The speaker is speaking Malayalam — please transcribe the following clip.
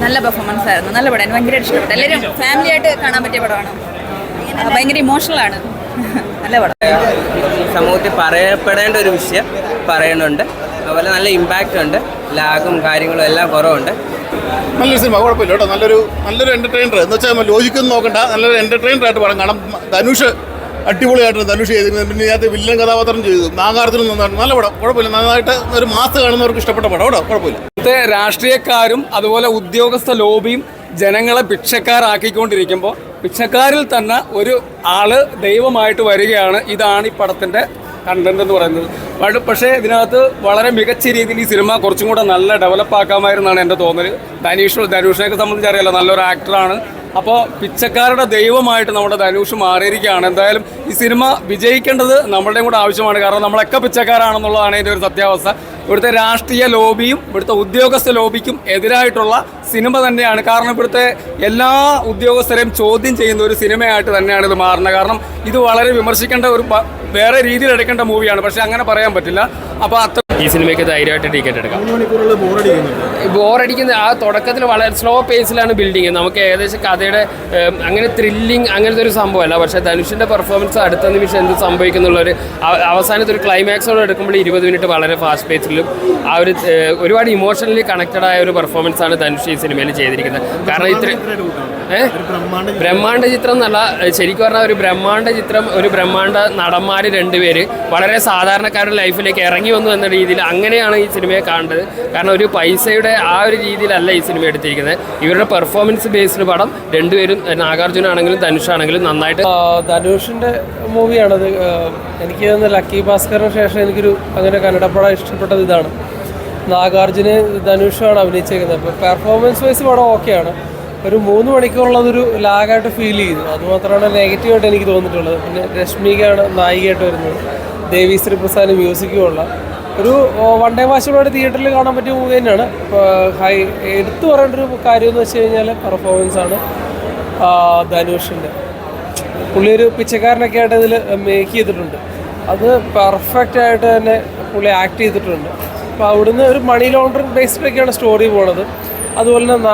നല്ല പെർഫോമൻസ് ആയിരുന്നു, നല്ല പടം, ഭയങ്കരമായിട്ട് ഇഷ്ടപ്പെട്ടു. എല്ലാവരും ഫാമിലി ആയിട്ട് കാണാൻ പറ്റിയ പടമാണ്, ഭയങ്കര ഇമോഷണലാണ്. നല്ല പടം. സമൂഹത്തിൽ പറയപ്പെടേണ്ട ഒരു വിഷയം പറയുന്നുണ്ട്, അതുപോലെ നല്ല ഇമ്പാക്റ്റ് ഉണ്ട്, ലാഗും കാര്യങ്ങളും എല്ലാം കുറവുണ്ട്. നല്ലൊരു സിനിമ, കുഴപ്പമില്ല കേട്ടോ. നല്ലൊരു എൻ്റർടൈനർ എന്ന് വെച്ചാൽ ലോജിക്കൊന്നും നോക്കണ്ട, നല്ലൊരു എൻ്റർടൈനറായിട്ട് പടം കാണാം. ധനുഷ് അടിപൊളിയായിട്ട് ധനുഷ് ചെയ്തിരുന്നത്, പിന്നെ ഇതിനകത്ത് വില്ലൻ കഥാപാത്രം ചെയ്തു, നാഗാർജുനും നന്നായിട്ട്, നല്ല പടം, കുഴപ്പമില്ല. നന്നായിട്ട് ഒരു മാസ് കാണുന്നവർക്ക് ഇഷ്ടപ്പെട്ട പടം കേട്ടോ, കുഴപ്പമില്ല. രാഷ്ട്രീയക്കാരും അതുപോലെ ഉദ്യോഗസ്ഥ ലോബിയും ജനങ്ങളെ ഭിക്ഷക്കാരാക്കിക്കൊണ്ടിരിക്കുമ്പോൾ ഭിക്ഷക്കാരിൽ തന്നെ ഒരു ആള് ദൈവമായിട്ട് വരികയാണ്. ഇതാണ് ഈ പടത്തിൻ്റെ കണ്ടന്റ് എന്ന് പറയുന്നത്. പക്ഷേ ഇതിനകത്ത് വളരെ മികച്ച രീതിയിൽ ഈ സിനിമ കുറച്ചും കൂടെ നല്ല ഡെവലപ്പ് ആക്കാമായിരുന്നാണ് എൻ്റെ തോന്നൽ. ധനുഷിനെയൊക്കെ സംബന്ധിച്ച് അറിയാലോ, നല്ലൊരു ആക്ടറാണ്. അപ്പോൾ പിച്ചക്കാരുടെ ദൈവമായിട്ട് നമ്മുടെ ധനുഷ് മാറിയിരിക്കുകയാണ്. എന്തായാലും ഈ സിനിമ വിജയിക്കേണ്ടത് നമ്മളുടെയും കൂടെ ആവശ്യമാണ്. കാരണം നമ്മളൊക്കെ പിച്ചക്കാരാണെന്നുള്ളതാണ് ഇതിൻ്റെ ഒരു സത്യാവസ്ഥ. ഇവിടുത്തെ രാഷ്ട്രീയ ലോബിയും ഇവിടുത്തെ ഉദ്യോഗസ്ഥ ലോബിക്കും എതിരായിട്ടുള്ള സിനിമ തന്നെയാണ്. കാരണം ഇവിടുത്തെ എല്ലാ ഉദ്യോഗസ്ഥരെയും ചോദ്യം ചെയ്യുന്ന ഒരു സിനിമയായിട്ട് തന്നെയാണ് ഇത് മാറുന്നത്. കാരണം ഇത് വളരെ വിമർശിക്കേണ്ട ഒരു വേറെ രീതിയിൽ എടുക്കേണ്ട മൂവിയാണ്, പക്ഷെ അങ്ങനെ പറയാൻ പറ്റില്ല. അപ്പോൾ ഈ സിനിമയ്ക്ക് ധൈര്യമായിട്ട് ടിക്കറ്റ് എടുക്കാം. ബോറടിക്കുന്ന ആ തുടക്കത്തിൽ വളരെ സ്ലോ പേസിലാണ് ബിൽഡിങ്. നമുക്ക് ഏകദേശം കഥയുടെ അങ്ങനെ ത്രില്ലിങ് അങ്ങനത്തെ ഒരു സംഭവമല്ല. പക്ഷേ ധനുഷിൻ്റെ പെർഫോമൻസ് അടുത്ത നിമിഷം എന്ത് സംഭവിക്കുന്നുള്ളൊരു അവസാനത്തെ ഒരു ക്ലൈമാക്സോട് എടുക്കുമ്പോൾ 20 മിനിറ്റ് വളരെ ഫാസ്റ്റ് പേസിലും ആ ഒരു ഒരുപാട് ഇമോഷണലി കണക്റ്റഡ് ആയ ഒരു പെർഫോമൻസാണ് ധനുഷ് ഈ സിനിമയിൽ ചെയ്തിരിക്കുന്നത്. കാരണം ബ്രഹ്മാണ്ഡ ചിത്രം എന്നല്ല, ശരിക്കും പറഞ്ഞാൽ ഒരു ബ്രഹ്മാണ്ഡ ചിത്രം, ഒരു ബ്രഹ്മാണ്ഡ നടന്മാർ 2 പേര് വളരെ സാധാരണക്കാരുടെ ലൈഫിലേക്ക് ഇറങ്ങി വന്നു എന്ന രീതിയിൽ അങ്ങനെയാണ് ഈ സിനിമയെ കാണേണ്ടത്. കാരണം ഒരു പൈസയുടെ ആ ഒരു രീതിയിലല്ല ഈ സിനിമ എടുത്തിരിക്കുന്നത്. ഇവരുടെ പെർഫോമൻസ് ബേസ്ഡ് പടം 2 പേരും, നാഗാർജുനാണെങ്കിലും ധനുഷാണെങ്കിലും നന്നായിട്ട്. ധനുഷിൻ്റെ മൂവിയാണത്. എനിക്ക് തോന്നുന്നു ലക്കി ഭാസ്കറിന് ശേഷം എനിക്കൊരു അങ്ങനെ കന്നഡ പടം ഇഷ്ടപ്പെട്ടത് ഇതാണ്. നാഗാർജുന് ധനുഷാണ് അഭിനയിച്ചേക്കുന്നത്. അപ്പോൾ പെർഫോമൻസ് വൈസ് പടം ഓക്കെയാണ്. ഒരു 3 മണിക്കൂറുള്ളതൊരു ലാഗായിട്ട് ഫീൽ ചെയ്തു, അതുമാത്രമാണ് നെഗറ്റീവായിട്ട് എനിക്ക് തോന്നിയിട്ടുള്ളത്. പിന്നെ രശ്മികയാണ് നായികയായിട്ട് വരുന്നത്, ദേവി ശ്രീ പ്രസാദ് മ്യൂസിക്കും ഉള്ള ഒരു വൺ ഡേ വാച്ചുകളോടെ തിയേറ്ററിൽ കാണാൻ പറ്റിയ മൂവി തന്നെയാണ്. എടുത്തു പറയേണ്ട ഒരു കാര്യം എന്ന് വെച്ച് കഴിഞ്ഞാൽ പെർഫോമൻസാണ് ധനുഷിൻ്റെ. പുള്ളി ഒരു പിച്ചക്കാരനൊക്കെ ആയിട്ട് ഇതിൽ മേക്ക് ചെയ്തിട്ടുണ്ട്. അത് പെർഫെക്റ്റ് ആയിട്ട് തന്നെ പുള്ളി ആക്ട് ചെയ്തിട്ടുണ്ട്. അപ്പോൾ അവിടുന്ന് ഒരു മണി ലോണ്ടറിങ് ബേസ്ഡൊക്കെയാണ് സ്റ്റോറി പോണത്. അതുപോലെ തന്നെ